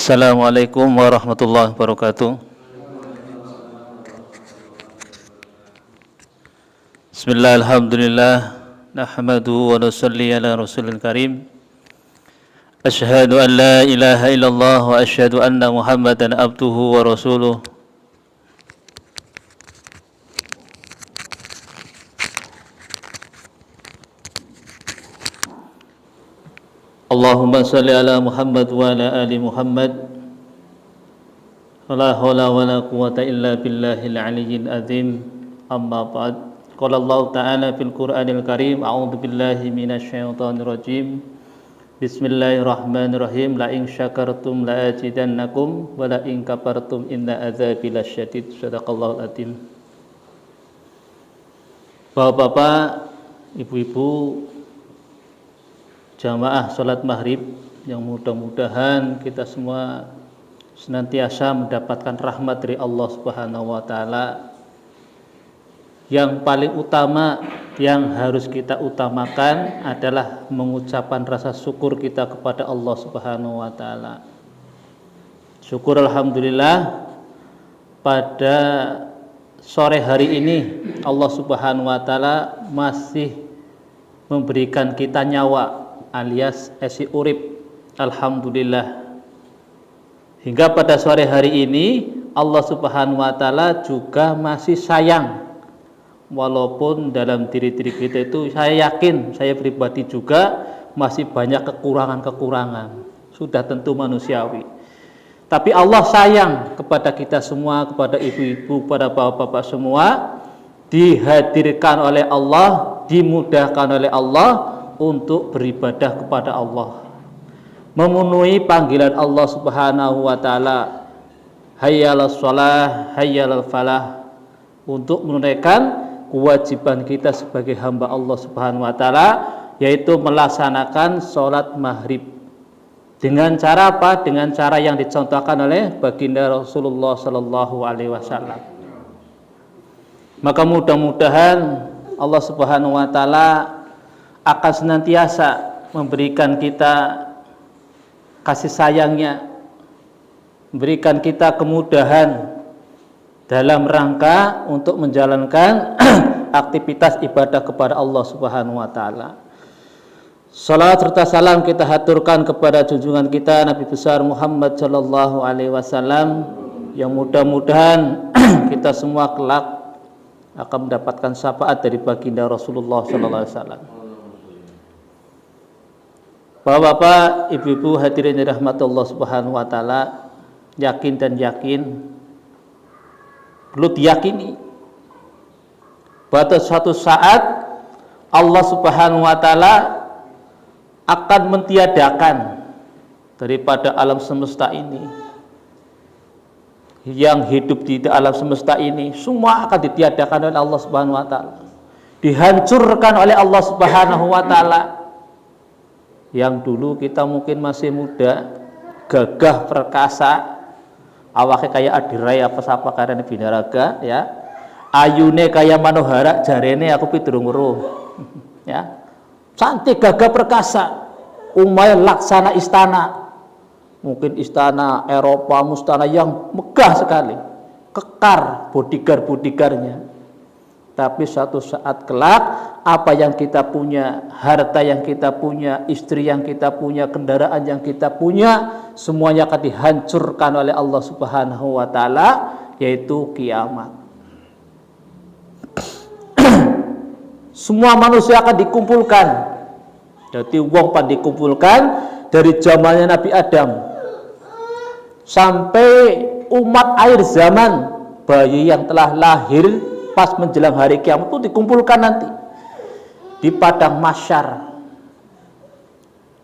Assalamualaikum warahmatullahi wabarakatuh. Bismillah, alhamdulillah, nahmadu wa nusalli ala rasulil karim. Asyhadu an la ilaha illallah wa asyhadu anna muhammadan abduhu wa rasuluh. Allahumma salli ala Muhammad wa ala ali Muhammad. La haula wa la quwata illa billahil aliyyil azim. Amma ba'd. Qala Allah Ta'ala fil Qur'anil Karim, a'udzu billahi minasyaitonir rajim. Bismillahirrahmanirrahim. La in syakartum la azidannakum wa la in kafartum inna adzabi lasyadid. Shadaqallahul azim. Bapak-bapak, ibu-ibu, jamaah sholat maghrib yang mudah-mudahan kita semua senantiasa mendapatkan rahmat dari Allah Subhanahu wa Ta'ala. Yang paling utama yang harus kita utamakan adalah mengucapkan rasa syukur kita kepada Allah Subhanahu wa Ta'ala. Syukur alhamdulillah, pada sore hari ini Allah Subhanahu wa Ta'ala masih memberikan kita nyawa alias esi urip, alhamdulillah. Hingga pada sore hari ini Allah Subhanahu wa Ta'ala juga masih sayang, walaupun dalam diri-diri kita itu saya yakin, saya pribadi juga masih banyak kekurangan-kekurangan, sudah tentu manusiawi. Tapi Allah sayang kepada kita semua, kepada ibu-ibu, kepada bapak-bapak semua, dihadirkan oleh Allah, dimudahkan oleh Allah untuk beribadah kepada Allah, memenuhi panggilan Allah Subhanahu wa Ta'ala, hayyalas shalah, hayyalal falah, untuk menunaikan kewajiban kita sebagai hamba Allah Subhanahu wa Ta'ala, yaitu melaksanakan sholat maghrib. Dengan cara apa? Dengan cara yang dicontohkan oleh baginda Rasulullah Sallallahu Alaihi Wasallam. Maka mudah-mudahan Allah Subhanahu wa Ta'ala akan senantiasa memberikan kita kasih sayangnya, memberikan kita kemudahan dalam rangka untuk menjalankan aktivitas ibadah kepada Allah Subhanahu wa Ta'ala. Salat serta salam kita haturkan kepada junjungan kita Nabi besar Muhammad sallallahu alaihi wasallam, yang mudah-mudahan kita semua kelak akan mendapatkan syafaat dari baginda Rasulullah sallallahu alaihi wasallam. Bapak-bapak, ibu-ibu hadirin dirahmati Allah Subhanahu wa Ta'ala, yakin dan yakin, perlu diyakini bahwa suatu saat Allah Subhanahu wa Ta'ala akan mentiadakan daripada alam semesta ini. Yang hidup di alam semesta ini semua akan ditiadakan oleh Allah Subhanahu wa Ta'ala, dihancurkan oleh Allah Subhanahu wa Ta'ala. Yang dulu kita mungkin masih muda, gagah perkasa, awake kayak adirai apa sapa karena binaraga, ya, ayune kayak manohara, jarene aku pidurung weruh, ya, cantik gagah perkasa, umay laksana istana, mungkin istana Eropa, istana yang megah sekali, kekar bodyguard-bodyguardnya. Tapi suatu saat kelak, apa yang kita punya, harta yang kita punya, istri yang kita punya, kendaraan yang kita punya, semuanya akan dihancurkan oleh Allah Subhanahu wa Ta'ala, yaitu kiamat. Semua manusia akan dikumpulkan. Jadi wong pan dikumpulkan dari zamannya Nabi Adam sampai umat akhir zaman, bayi yang telah lahir pas menjelang hari kiamat itu dikumpulkan nanti di padang mahsyar,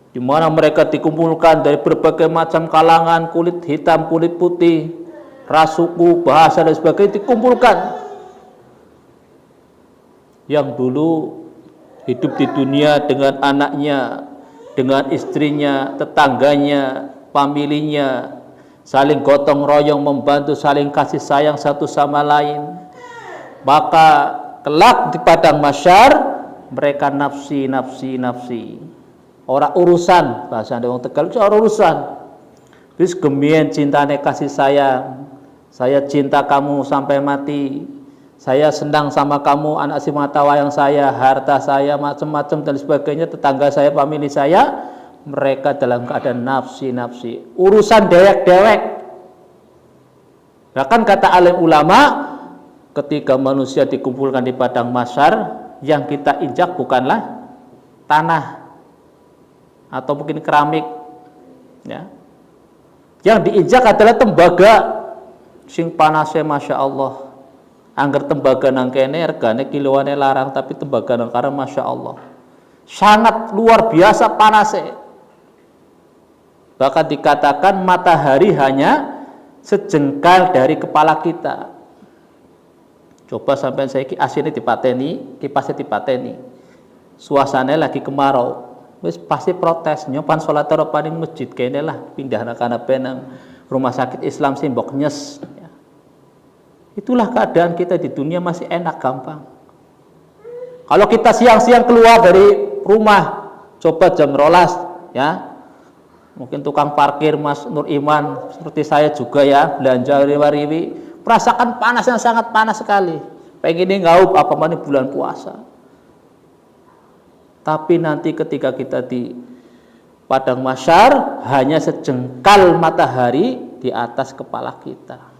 di mana mereka dikumpulkan dari berbagai macam kalangan, kulit hitam, kulit putih, ras, suku, bahasa dan sebagainya dikumpulkan. Yang dulu hidup di dunia dengan anaknya, dengan istrinya, tetangganya, familinya, saling gotong royong, membantu, saling kasih sayang satu sama lain. Maka kelak di padang mahsyar mereka nafsi. Orang urusan, bahasa orang Tegal, orang urusan. Wis gemien cintane kasih sayang. Saya cinta kamu sampai mati. Saya senang sama kamu, anak si mata wayang saya, harta saya, macam-macam dan sebagainya, tetangga saya, famili saya, mereka dalam keadaan nafsi. Urusan dewek-dewek. Bahkan kata alim ulama, ketika manusia dikumpulkan di padang mahsyar, yang kita injak bukanlah tanah atau mungkin keramik, ya. Yang diinjak adalah tembaga sing panasnya masya Allah. Angger tembaga nang kene regane kiloane larang, tapi tembaga nang karena masya Allah sangat luar biasa panasnya. Bahkan dikatakan matahari hanya sejengkal dari kepala kita. Coba sampai saya asinnya dipateni, kipasnya dipateni, suasananya lagi kemarau, wis pasti protes, nyopan sholat paling masjid kene lah pindah kana benang rumah sakit Islam simbok nyes. Ya. Itulah keadaan kita di dunia, masih enak gampang. Kalau kita siang-siang keluar dari rumah, coba jam 12, ya, mungkin tukang parkir Mas Nur Iman seperti saya juga ya, belanja riwi-riwi, merasakan panas yang sangat panas sekali. Pengen ngaup apa mana bulan puasa. Tapi nanti ketika kita di padang mahsyar, hanya sejengkal matahari di atas kepala kita.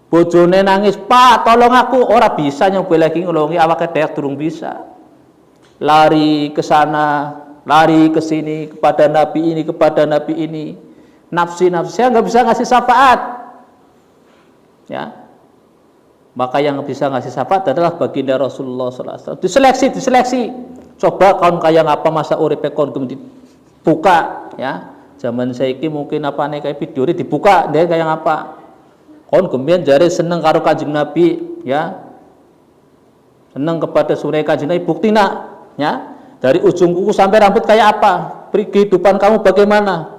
Bojone nangis, "Pak, tolong aku." Ora bisa nyoba lagi ngulungi, awake dhewe durung bisa. Lari ke sana, lari ke sini, kepada nabi ini, kepada nabi ini. Nafsi-nafsi, saya nggak bisa ngasih syafaat. Ya, maka yang bisa ngasih syafaat adalah baginda Rasulullah SAW. Diseleksi. Coba kawan kaya ngapa masa uripe kon dibuka, ya. Zaman saiki mungkin apa nih kayak video dibuka, dia kayak ngapa? Kon kemudian jari seneng karo Kanjeng Nabi, ya. Seneng kepada sunai Kanjeng Nabi, bukti nak, ya. Dari ujung kuku sampai rambut kayak apa? Kehidupan kamu bagaimana?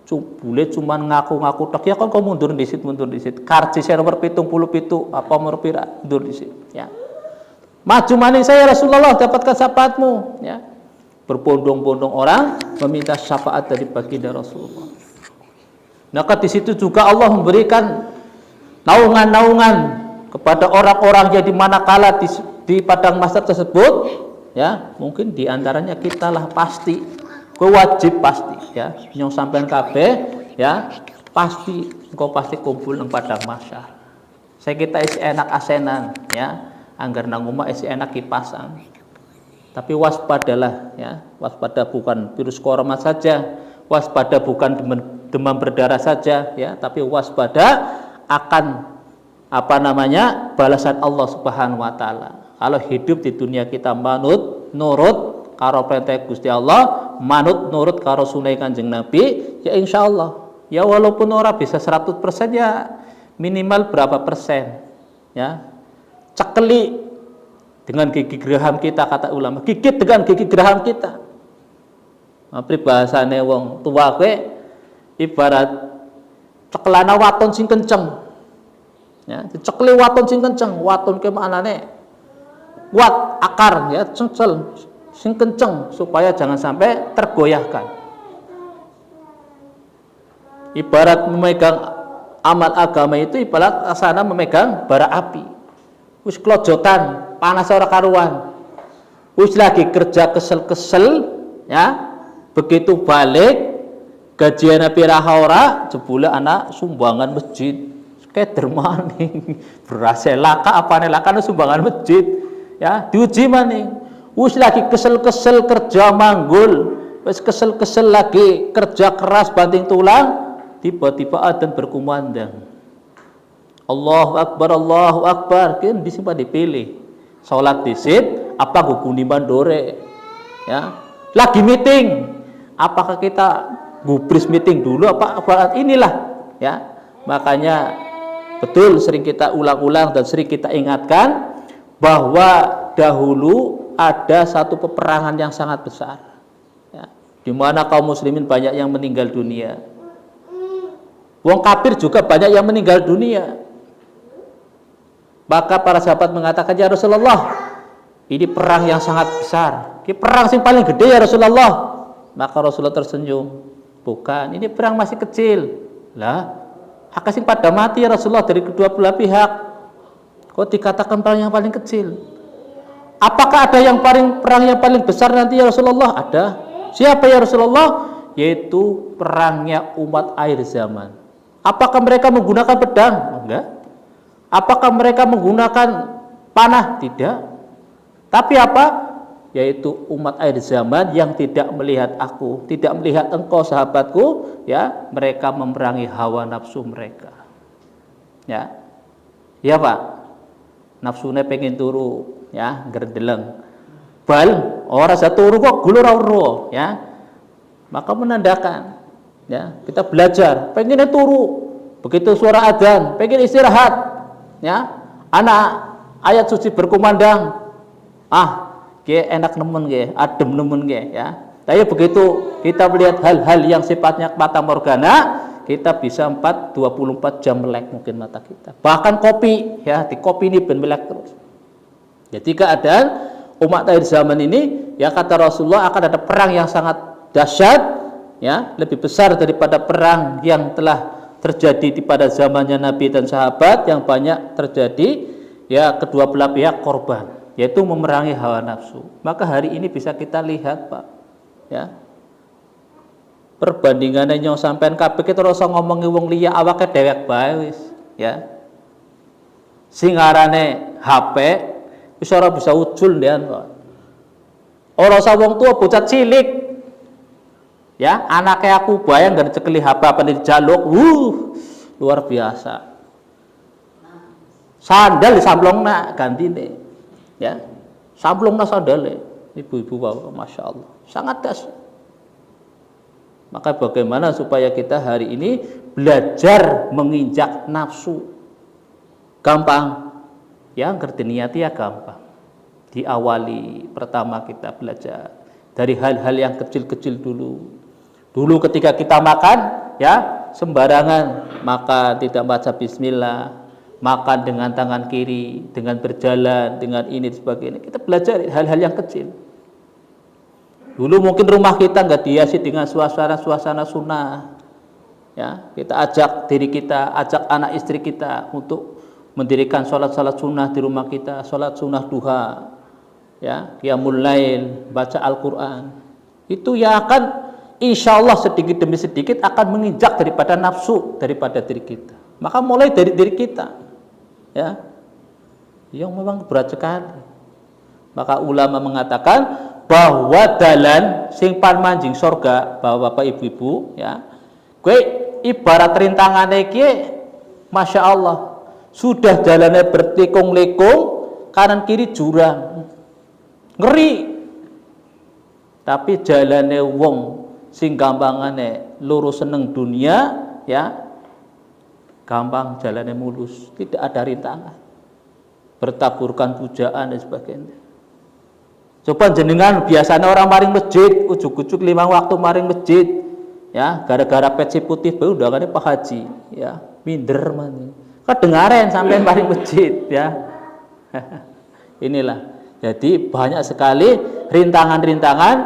Boleh cuman ngaku-ngaku tok, ya kon kau mundur disit. Karcis nomor 77 apa nomor pira mundur disit, ya. Maju maning saya Rasulullah, dapatkan syafaatmu, ya. Berbondong-bondong orang meminta syafaat dari baginda Rasulullah. Maka di situ juga Allah memberikan naungan-naungan kepada orang-orang yang di manakala di padang mahsyar tersebut, ya, mungkin diantaranya kita lah pasti. Wajib pasti, ya, yang sampean kabeh, ya, pasti engkau pasti kumpul nang padang mahsyar. Saya kita isi enak asenan, ya, anggar nang omah isi enak kipasan. Tapi waspadalah, ya, waspada bukan virus corona saja, waspada bukan demam berdarah saja, ya, tapi waspada akan apa namanya balasan Allah Subhanahu wa taala. Kalau hidup di dunia kita manut nurut karo perintah Gusti Allah, manut nurut karo sunai Kanjeng Nabi, ya insyaallah. Ya walaupun orang bisa 100%, ya minimal berapa persen, ya. Cekeli dengan gigi geraham kita, kata ulama, gigit dengan gigi geraham kita. Pribahasane wong tua kowe ibarat cekelana waton sing kenceng. Ya, dicekeli waton sing kenceng, waton ke maknane kuat akar, ya, cencel sing kenceng supaya jangan sampai tergoyahkan. Ibarat memegang amal agama itu ibarat asana memegang bara api. Wis klojotan, panas ora karuan. Wis lagi kerja kesel-kesel, ya. Begitu balik gajian piraha ora, jebule anak sumbangan masjid. Keder maning. Berase laka apane lakane sumbangan masjid. Ya, diuji maning. Wis lagi kesel-kesel kerja manggul, wis kesel-kesel lagi kerja keras banting tulang, tiba-tiba adzan berkumandang. Allahu Akbar, kan disimpan dipilih. Salat disit, apa guguni mandore. Ya. Lagi meeting, apakah kita gubris meeting dulu apa inilah, ya. Makanya betul sering kita ulang-ulang dan sering kita ingatkan bahwa dahulu ada satu peperangan yang sangat besar, ya, di mana kaum muslimin banyak yang meninggal dunia. Wong kafir juga banyak yang meninggal dunia. Maka para sahabat mengatakan, ya Rasulullah, ini perang yang sangat besar. Ini perang yang paling gede ya Rasulullah. Maka Rasulullah tersenyum. Bukan, ini perang masih kecil. Lah, akeh sing pada mati ya Rasulullah dari kedua belah pihak. Kok dikatakan perang yang paling kecil? Apakah ada yang perang yang paling besar nanti ya Rasulullah? Ada. Siapa ya Rasulullah? Yaitu perangnya umat akhir zaman. Apakah mereka menggunakan pedang? Enggak. Apakah mereka menggunakan panah? Tidak. Tapi apa? Yaitu umat akhir zaman yang tidak melihat aku, tidak melihat engkau sahabatku, ya, mereka memerangi hawa nafsu mereka. Ya. Ya, Pak. Nafsune pengen turu, ya, gerdeleng. Bal ora turu kok gulur ora, ya. Maka menandakan, ya, kita belajar, pengennya turu, begitu suara adzan, pengen istirahat, ya, anak ayat suci berkumandang, enak nemen ge, adem nemen ge, ya. Tapi begitu kita melihat hal-hal yang sifatnya mata morgana, kita bisa 24 jam melek mungkin mata kita. Bahkan kopi, ya, di kopi ini ben melek terus. Jadi keadaan umat akhir zaman ini, ya, kata Rasulullah akan ada perang yang sangat dahsyat, ya, lebih besar daripada perang yang telah terjadi pada zamannya Nabi dan sahabat yang banyak terjadi, ya, kedua belah pihak korban, yaitu memerangi hawa nafsu. Maka hari ini bisa kita lihat, Pak, ya, perbandingannya yang sampean kabeh kita rasa ngomongi wong liya awake dewek bae wis, ya. Sing arane HP wis ora bisa ujul ndean kok. Ora usah wong tua bocah cilik, ya, anaknya aku bayang dari cekeli HP apa di jaluk, luar biasa. Sandal disamplongna gantine, ya, samplongna sandale, ibu-ibu bapak, masya Allah, sangat dahsyat. Maka bagaimana supaya kita hari ini belajar menginjak nafsu? Gampang, ya, ngerti niati ya gampang. Diawali pertama kita belajar dari hal-hal yang kecil-kecil dulu. Dulu ketika kita makan, ya, sembarangan makan, tidak baca bismillah, makan dengan tangan kiri, dengan berjalan, dengan ini dan sebagainya. Kita belajar hal-hal yang kecil. Dulu mungkin rumah kita nggak dihiasi dengan suasana sunnah, ya, kita ajak diri kita, ajak anak istri kita untuk mendirikan sholat sunnah di rumah kita, sholat sunnah duha, ya, qiyamul lail, baca Al-Quran. Itu yang akan insya Allah sedikit demi sedikit akan menginjak daripada nafsu daripada diri kita. Maka mulai dari diri kita, ya, yang memang berat sekali. Maka ulama mengatakan bahwa dalan sing pan manjing surga, bapak-bapak ibu-ibu, ya, kue ibarat rintangannya iki, masya Allah, sudah jalannya bertikung-likung, kanan kiri jurang, ngeri. Tapi jalannya wong sing gampangane lurus seneng dunia, ya, gampang jalannya mulus, tidak ada rintangan, bertaburkan pujaan dan sebagainya. Coba jenengan biasanya orang maring masjid, ujuk-ujuk 5 waktu maring masjid, ya, gara-gara peci putih baru undangannya Pak Haji, ya, minder man. Kedengaren sampai maring masjid, ya. Inilah. Jadi banyak sekali rintangan-rintangan,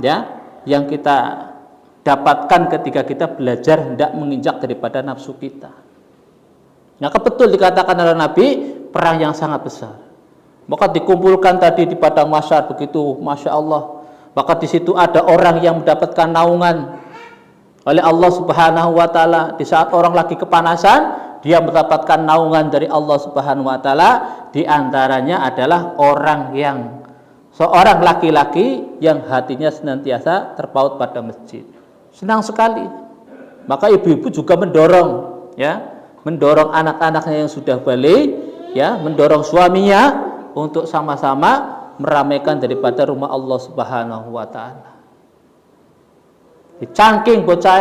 ya, yang kita dapatkan ketika kita belajar hendak menginjak daripada nafsu kita. Maka betul dikatakan oleh Nabi, perang yang sangat besar. Maka dikumpulkan tadi di padang mahsyar begitu, masya Allah. Maka di situ ada orang yang mendapatkan naungan oleh Allah Subhanahu Wa Taala. Di saat orang lagi kepanasan, dia mendapatkan naungan dari Allah Subhanahu Wa Taala. Di antaranya adalah orang yang seorang laki-laki yang hatinya senantiasa terpaut pada masjid. Senang sekali. Maka ibu-ibu juga mendorong, ya, mendorong anak-anaknya yang sudah balik, ya, mendorong suaminya untuk sama-sama meramaikan daripada rumah Allah Subhanahu Wa Taala. Dicangking bocah,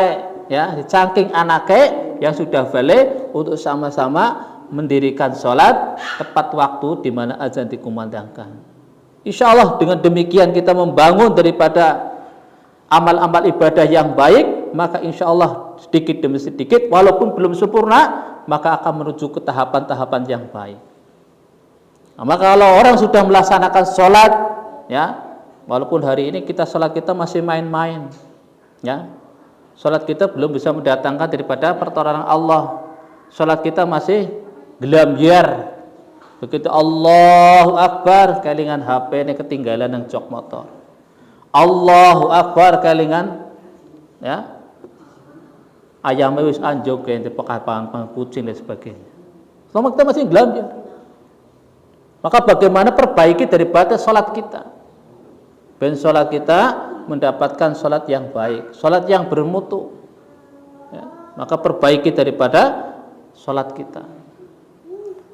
ya, dicangking anaknya yang sudah balik untuk sama-sama mendirikan sholat tepat waktu di mana azan dikumandangkan. Insya Allah dengan demikian kita membangun daripada amal-amal ibadah yang baik, maka insya Allah sedikit demi sedikit, walaupun belum sempurna, maka akan menuju ke tahapan-tahapan yang baik. Nah, maka kalau orang sudah melaksanakan sholat, ya, walaupun hari ini kita sholat kita masih main-main, ya, Salat kita belum bisa mendatangkan daripada pertolongan Allah. Salat kita masih gelambiar. Begitu Allahu Akbar kelingan HP ini ketinggalan nang jok motor. Allahu Akbar kelingan ya ayamnya wis anjog ente pekapan kucing dan sebagainya. Selama kita masih gelambiar. Maka bagaimana perbaiki daripada salat kita? Ben salat kita mendapatkan salat yang baik, salat yang bermutu. Ya, maka perbaiki daripada salat kita.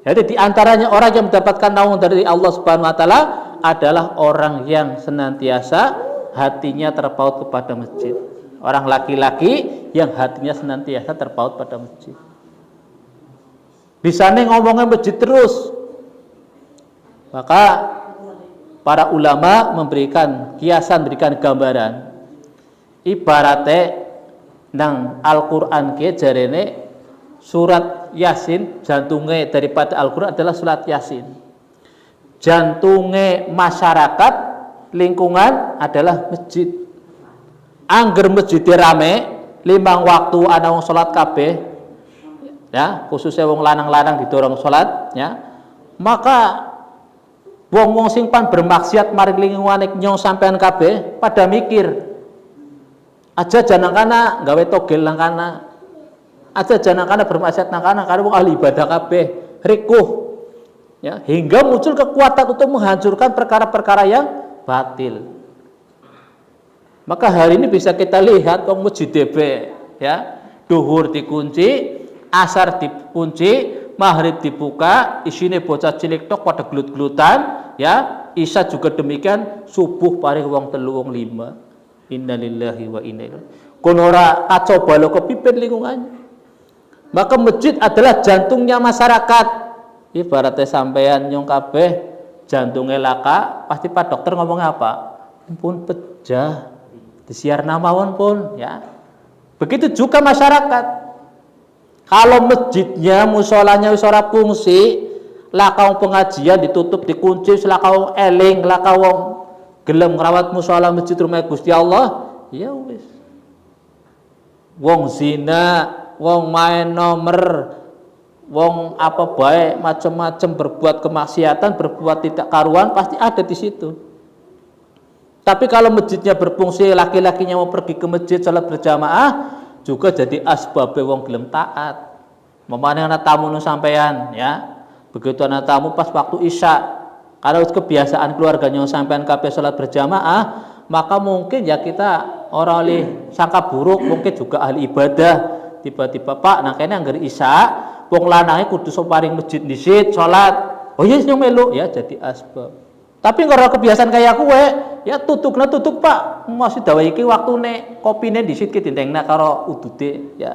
Jadi di antaranya orang yang mendapatkan naungan dari Allah Subhanahu wa taala adalah orang yang senantiasa hatinya terpaut kepada masjid. Orang laki-laki yang hatinya senantiasa terpaut pada masjid. Bisa nih ngomongin masjid terus. Maka para ulama memberikan kiasan, memberikan gambaran. Ibaratnya nang Al-Qur'an ke jarene surat Yasin, jantungnya daripada Al-Qur'an adalah surat Yasin. Jantungnya masyarakat lingkungan adalah masjid. Angger masjid rame, 5 waktu ana wong salat kabeh. Ya, khususnya wong lanang-lanang didorong salat, ya. Maka wong-wong sing pan bermaksiat maring lingkungan nyong sampean kabeh pada mikir. Aja janang kana gawe togel nang kana. Aja janang kana bermaksiat nang kana karo wong ahli ibadah kabeh, rikuh. Ya, hingga muncul kekuatan untuk menghancurkan perkara-perkara yang batil. Maka hari ini bisa kita lihat wong masjid DB, ya. Duhur dikunci, asar dikunci, maghrib dibuka, isine bocah cilik tok pada gelut-gelutan, ya. Isya juga demikian, subuh paring wong 3 wong 5. Innalillahi wa inna ilaihi. Kono ora kacau balau kepipin lingkungannya. Maka masjid adalah jantungnya masyarakat. Ibaratnya sampean nyong kabeh jantungnya laka, pasti Pak dokter ngomong apa? Pun pecah. Disiar namawon pun, ya. Begitu juga masyarakat. Kalau masjidnya, musolanya wis ora fungsi, lakau pengajian ditutup, dikunci, lakau eling, lakau gelem ngrawat musola masjid rumah Gusti Allah, ya wis. Wong zina, wong main nomor, wong apa baik macam-macam berbuat kemaksiatan, berbuat tidak karuan pasti ada di situ. Tapi kalau masjidnya berfungsi, laki-lakinya mau pergi ke masjid salat berjamaah, juga jadi asbabe wong gelem taat. Memane ana tamu nu sampean, ya. Begitu ana tamu pas waktu Isya, kalau kebiasaan keluarganya sampean kabeh salat berjamaah, maka mungkin ya kita orang oleh sangka buruk, mungkin juga ahli ibadah. Tiba-tiba Pak, nah kene anggar Isya, wong lanange kudu paring masjid dhisit salat. Oh yes nyong melu, ya jadi asbab. Tapi kalau kebiasaan kayak kue, ya tutuk Pak, masih dawa iki waktune kopine dhisit ki dintengna karo udude, ya.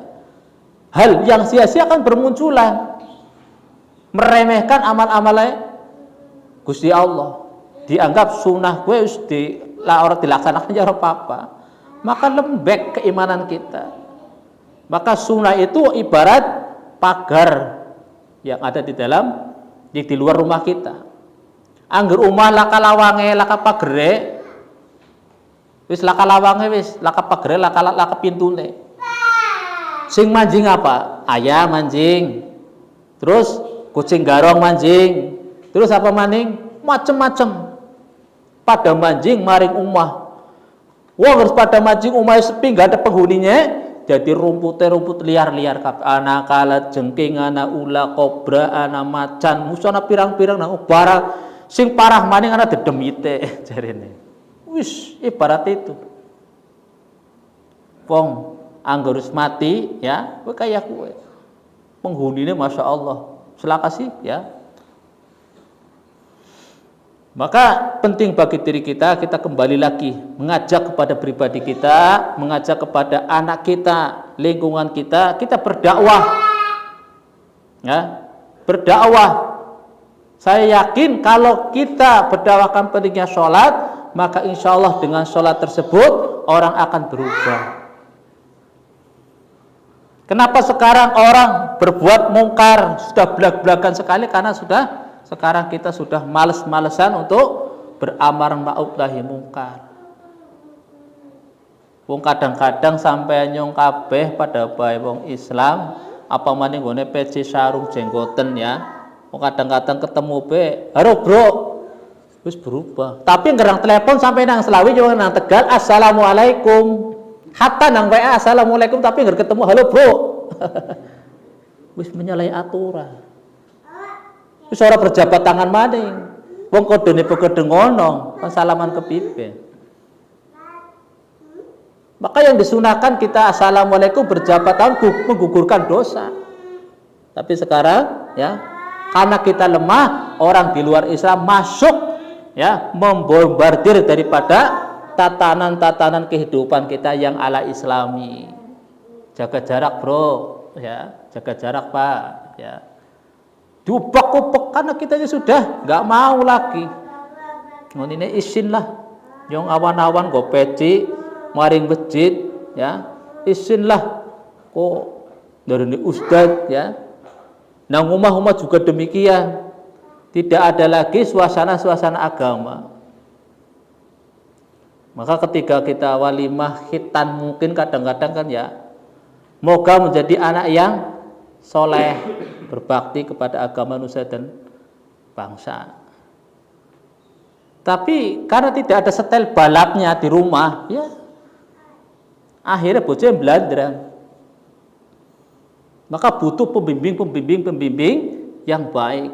Hal yang sia-sia akan bermunculan, meremehkan amal-amalnya Gusti Allah, dianggap sunnah gue harus dilaksanakan ya apa-apa, maka lembek keimanan kita. Maka sunnah itu ibarat pagar yang ada di dalam, di luar rumah kita. Angger umah laka lawange, laka pagere, wis laka lawange, wis laka pagere, laka pintune. Sing manjing apa? Ayam manjing, terus kucing garong manjing, terus apa maning? Macem-macem. Pada manjing maring umah. Wah harus pada manjing umah sepi, nggak ada penghuninya. Jadi rumput liar-liar kabeh. Ana kala jengking, ana ula, kobra, ana macan, musana pirang-pirang nang barang. Sing parah maning ana dedemite jarene. Wis ibarat itu. Wong anggar wis mati ya, kowe kaya kowe. Penghunine Masya Allah. Selakasi ya. Maka penting bagi diri kita kembali lagi mengajak kepada pribadi kita, mengajak kepada anak kita, lingkungan kita berdakwah. Ya, berdakwah. Saya yakin kalau kita berdakwahkan pentingnya sholat, maka insya Allah dengan sholat tersebut orang akan berubah. Kenapa sekarang orang berbuat mungkar sudah belag-belagan sekali? Karena sekarang kita sudah males-malesan untuk beramar ma'ruf nahi mungkar. Wong kadang-kadang sampai nyong kabeh pada bae wong Islam, apa maning nggone peci sarung jenggoten ya. Wong kadang-kadang ketemu be, "Halo, Bro." Wis berubah. Tapi ngerang telepon sampai nang Selawi yo nang Tegal, "Assalamualaikum." Hatta nang WA, "Assalamualaikum," tapi nggak ketemu, "Halo, Bro." Wis menyalahi aturan. Wis ora berjabat tangan maning. Wong kodene kode ngono, salaman kepiye. Maka yang disunahkan kita assalamualaikum berjabat tangan menggugurkan dosa. Tapi sekarang ya, karena kita lemah, orang di luar Islam masuk ya membombardir daripada tatanan-tatanan kehidupan kita yang ala Islami. Jaga jarak, Bro, ya, jaga jarak, Pak, ya. Diubek-ubek karena kita sudah nggak mau lagi. Ini isin lah, yang awan-awan go peci, maring masjid, ya, isin lah, kok dari ustad, ya. Nah, rumah-rumah juga demikian, tidak ada lagi suasana-suasana agama. Maka ketika kita walimah khitan mungkin kadang-kadang kan ya, moga menjadi anak yang soleh, berbakti kepada agama nusa dan bangsa. Tapi karena tidak ada setel balapnya di rumah, ya akhirnya bocah belandra. Maka butuh pembimbing yang baik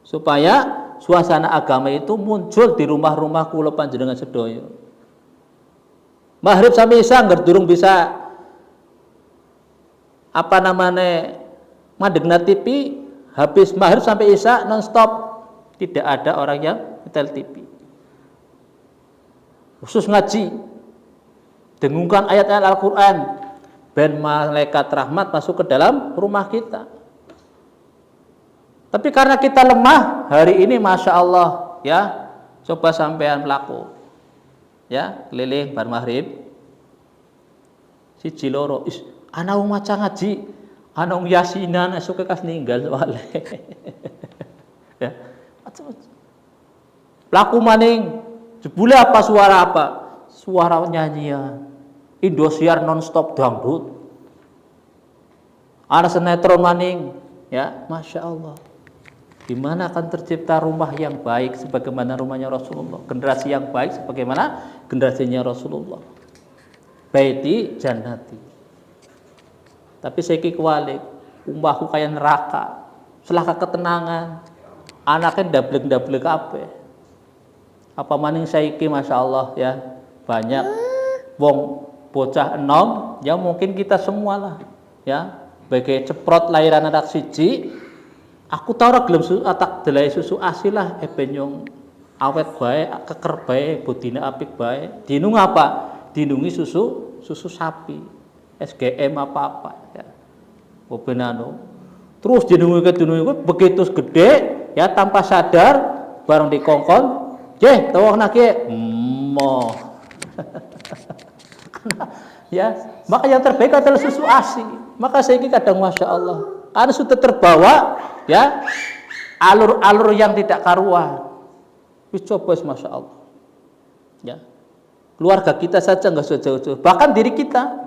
supaya suasana agama itu muncul di rumah-rumah kula panjenengan sedaya. Maghrib sampai isya durung bisa apa namanya madegna TV, habis maghrib sampai isya non-stop tidak ada orang yang nyetel TV. Khusus ngaji, dengungkan ayat-ayat Al-Quran, ben malaikat rahmat masuk ke dalam rumah kita. Tapi karena kita lemah, hari ini Masya Allah ya, coba sampean pelaku ya, keliling bar maghrib siji loro, ana wong maca ngaji, ana wong yasinan esuk kas ninggal soalé. Ya. Laku maning jebule apa suara apa? Suara nyanyian. Indosiar non-stop dangdut. Ana sinetron maning, ya, Masya Allah. Gimana akan tercipta rumah yang baik sebagaimana rumahnya Rasulullah, generasi yang baik sebagaimana generasinya Rasulullah. Baiti jannati. Tapi saiki kualik, umpahku kaya neraka, selaka ketenangan, anaknya dablek-dablek kabeh. Apa maning saiki Masya Allah ya, banyak wong bocah enom, ya mungkin kita semua lah ya, bagai ceprot lahiran anak siji, aku tau ora gelem atak delai susu asilah ebenyong awet bae, keker bae, bodine apik bae. Dinung apa? Dinungi susu sapi, SGM apa-apa ya. Bobenano. Terus dinungi begitu gede ya tanpa sadar bareng dikongkon, "Jeh, tawang nake." Moh. Ya, maka yang terbaik adalah susu ASI. Maka saya ini kadang Masya Allah, karena sudah terbawa ya alur-alur yang tidak karuan. Wis coba Masya Allah. Ya. Keluarga kita saja nggak usah jauh-jauh, bahkan diri kita.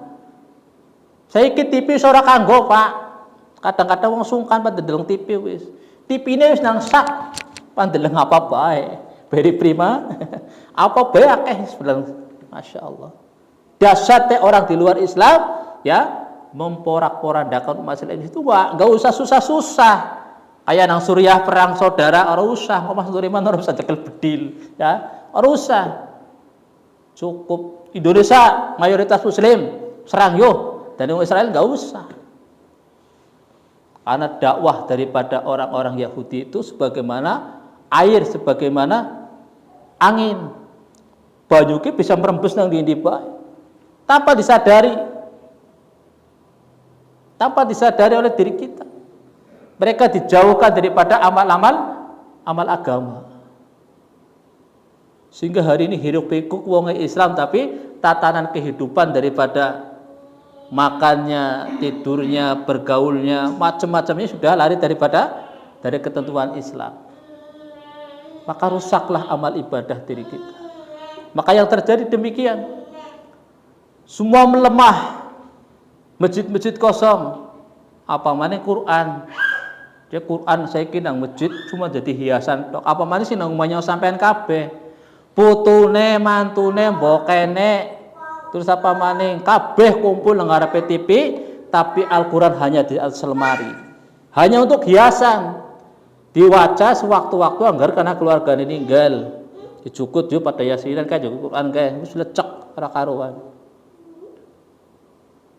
Saya ikut TV ora kanggo, Pak. Kadang-kadang wong sungkan pandeleng TV wis. TV-ne wis nang sak pandeleng apa bae. Beri prima. Apa bae akeh sebenarnya. Masya Allah. Dahsyatnya orang di luar Islam ya memporak-porandakan masalah ini itu enggak usah susah-susah. Kayak nang Suriah perang saudara ora usah, kok Mas Nuriman ora usah cekel bedil ya. Ora usah. Cukup Indonesia mayoritas muslim, serang yo, dan Israel enggak usah. Karena dakwah daripada orang-orang Yahudi itu sebagaimana air, sebagaimana angin. Banyuke bisa merembes nang ndi bae. Tanpa disadari oleh diri kita. Mereka dijauhkan daripada amal agama. Sehingga hari ini hirup pikuk wong Islam, tapi tatanan kehidupan daripada makannya, tidurnya, bergaulnya, macam-macamnya sudah lari dari ketentuan Islam. Maka rusaklah amal ibadah diri kita. Maka yang terjadi demikian. semua melemah, masjid-masjid kosong, apa mana Quran. Dia Quran saya kira nang masjid cuma jadi hiasan tok. Apa mana sih nang omahnya sampean kabeh. Putune, mantune, mbokene, terus apa maning kabeh kumpul nang ngarepe TV, tapi Al-Qur'an hanya di atas lemari. Hanya untuk hiasan. Diwaca sewaktu-waktu anggar karena keluargane ninggal. Dicukut yo pada yasinan kae Quran kae wis lecek ora karuan.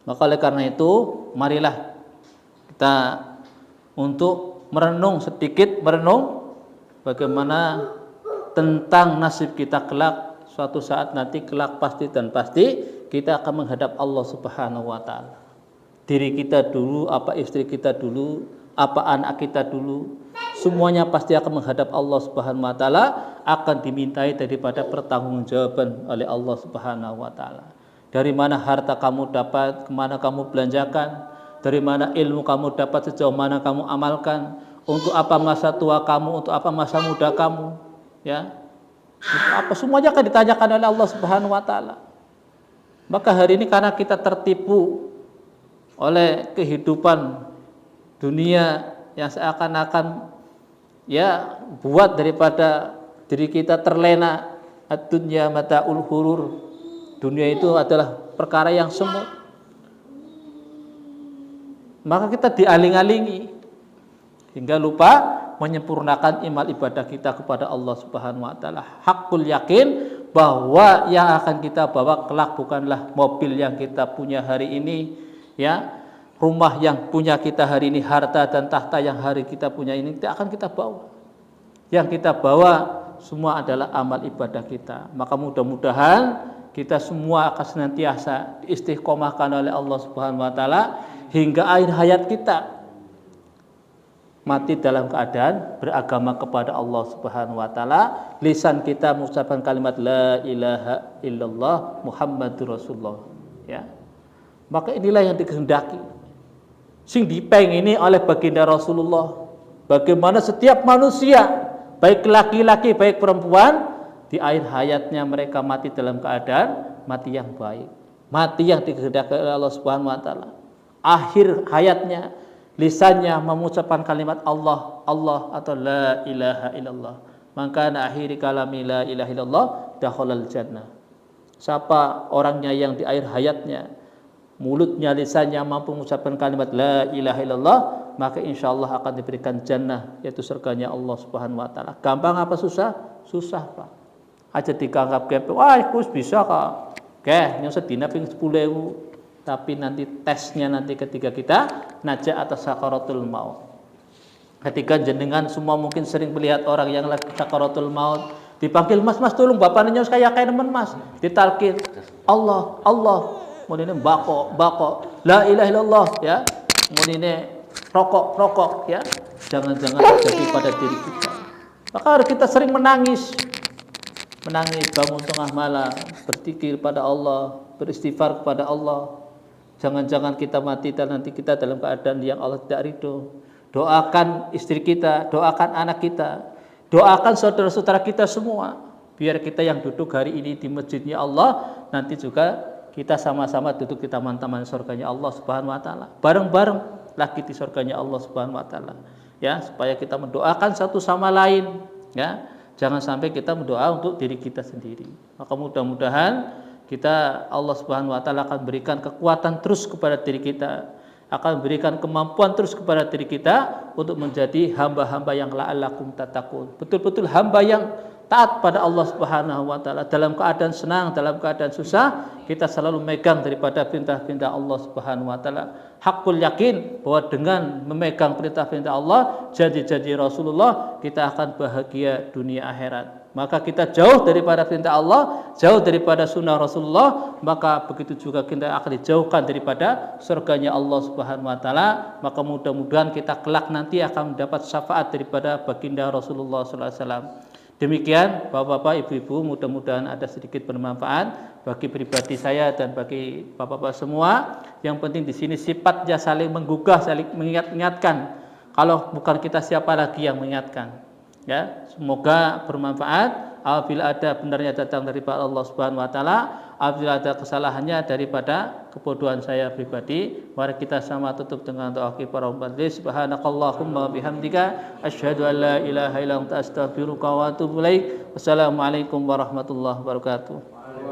Maka oleh karena itu, marilah kita untuk merenung sedikit, merenung bagaimana tentang nasib kita kelak. Suatu saat nanti kelak pasti dan pasti kita akan menghadap Allah Subhanahu wa taala. Diri kita dulu, apa istri kita dulu, apa anak kita dulu, semuanya pasti akan menghadap Allah Subhanahu wa taala, akan dimintai daripada pertanggungjawaban oleh Allah Subhanahu wa taala. Dari mana harta kamu dapat, kemana kamu belanjakan, dari mana ilmu kamu dapat, sejauh mana kamu amalkan, untuk apa masa tua kamu, untuk apa masa muda kamu, ya. Untuk apa semuanya akan ditanyakan oleh Allah Subhanahu wa taala. Maka hari ini karena kita tertipu oleh kehidupan dunia yang seakan-akan ya buat daripada diri kita terlena, ad-dunya mata'ul ghurur. Dunia itu adalah perkara yang semu. Maka kita dialing-alingi hingga lupa menyempurnakan iman ibadah kita kepada Allah Subhanahu wa taala. Hakul yakin bahwa yang akan kita bawa kelak bukanlah mobil yang kita punya hari ini, ya, rumah yang punya kita hari ini, harta dan tahta yang hari kita punya ini tidak akan kita bawa. Yang kita bawa semua adalah amal ibadah kita. Maka mudah-mudahan kita semua akan senantiasa diistiqomahkan oleh Allah Subhanahu wa taala hingga akhir hayat kita, mati dalam keadaan beragama kepada Allah Subhanahu wa taala, lisan kita mengucapkan kalimat la ilaha illallah Muhammadur Rasulullah, ya. Maka inilah yang dikehendaki, sing dipengini oleh baginda Rasulullah, bagaimana setiap manusia, baik laki-laki baik perempuan, di akhir hayatnya mereka mati dalam keadaan mati yang baik, mati yang dikehendaki oleh Allah Subhanahu wa taala. Akhir hayatnya lisannya mengucapkan kalimat Allah, Allah atau la ilaha illallah. Maka akhiri kalami la ilaha illallah dakhalal jannah. Siapa orangnya yang di akhir hayatnya mulutnya, lisannya mampu mengucapkan kalimat la ilaha illallah, maka insyaallah akan diberikan jannah, yaitu surganya Allah Subhanahu wa taala. Gampang apa susah? Susah, Pak. Aja dianggap kepe, wah kus bisa kok. Oke, yang sedina ping 10.000. Tapi nanti tesnya nanti ketika kita najak atas sakaratul maut. Ketika jenengan semua mungkin sering melihat orang yang lagi sakaratul maut, dipanggil mas tolong bapak nyos kayak nemen mas, ditalkin Allah Allah, munine bako la ilaha illallah, ya, munine rokok ya, jangan-jangan terjadi pada diri kita. Maka harus kita sering menangis bangun tengah malam, berzikir pada Allah, beristighfar kepada Allah. Jangan-jangan kita mati dan nanti kita dalam keadaan yang Allah tidak ridho. Doakan istri kita, doakan anak kita, doakan saudara-saudara kita semua, biar kita yang duduk hari ini di masjidnya Allah, nanti juga kita sama-sama duduk di taman-taman surganya Allah Subhanahu wa taala, bareng-bareng lagi di surganya Allah Subhanahu wa taala, ya, supaya kita mendoakan satu sama lain, ya. Jangan sampai kita mendoa untuk diri kita sendiri. Maka mudah-mudahan kita, Allah Subhanahu wa taala akan berikan kekuatan terus kepada diri kita, akan berikan kemampuan terus kepada diri kita untuk menjadi hamba-hamba yang la'allakum tattaqun. Betul-betul hamba yang taat pada Allah Subhanahu wa taala, dalam keadaan senang, dalam keadaan susah, kita selalu megang daripada perintah-perintah Allah Subhanahu wa taala. Hakul yakin bahwa dengan memegang perintah-perintah Allah, janji-janji Rasulullah, kita akan bahagia dunia akhirat. Maka kita jauh daripada perintah Allah, jauh daripada sunnah Rasulullah, maka begitu juga kita akan dijauhkan daripada surganya Allah Subhanahu wa taala. Maka mudah-mudahan kita kelak nanti akan mendapat syafaat daripada baginda Rasulullah sallallahu alaihi wasallam. Demikian Bapak-bapak, Ibu-ibu, mudah-mudahan ada sedikit bermanfaat bagi pribadi saya dan bagi Bapak-bapak semua. Yang penting di sini sifatnya saling menggugah, saling mengingatkan. Kalau bukan kita, siapa lagi yang mengingatkan? Ya, semoga bermanfaat. apabila ada benarnya datang daripada Allah Subhanahu wa taala, apabila ada kesalahannya daripada kebodohan saya pribadi. Mari kita sama tutup dengan doa para majelis. Subhanakallahumma bihamdika asyhadu an la ilaha illa anta astaghfiruka wa atubu ilaik. Wassalamualaikum warahmatullahi wabarakatuh.